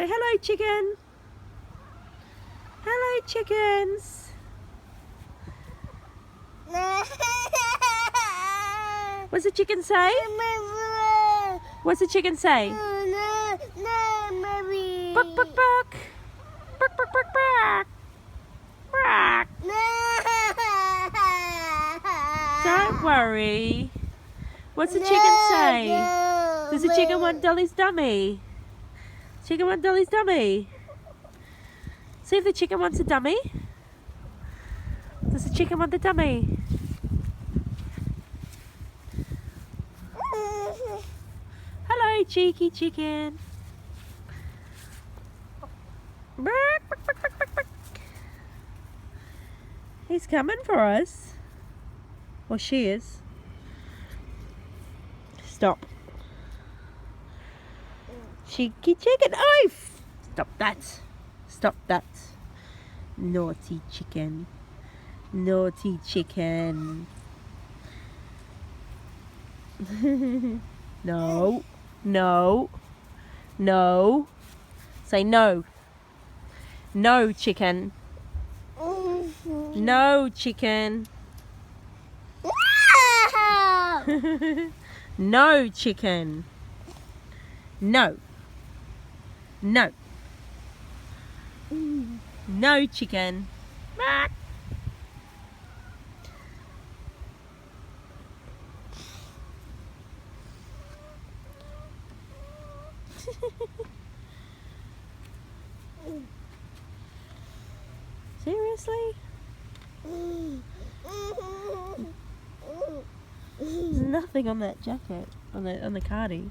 Say hello, chicken. Hello, chickens. What's the chicken say? What's the chicken say? Buck, buck, buck. Buck, buck, buck, buck. Buck. Don't worry. What's the chicken say? Does the chicken want Dolly's dummy? Chicken want Dolly's dummy? See if the chicken wants a dummy. Does the chicken want the dummy? Hello, cheeky chicken. Bark, bark, bark, bark, bark, bark. He's coming for us. Well, she is. Stop. Cheeky chicken. Oh! Stop that. Stop that. Naughty chicken. Naughty chicken. No. No. No. Say no. No, chicken. No, chicken. No, chicken. No. No. No, chicken. Seriously? There's nothing on that jacket, on the cardi.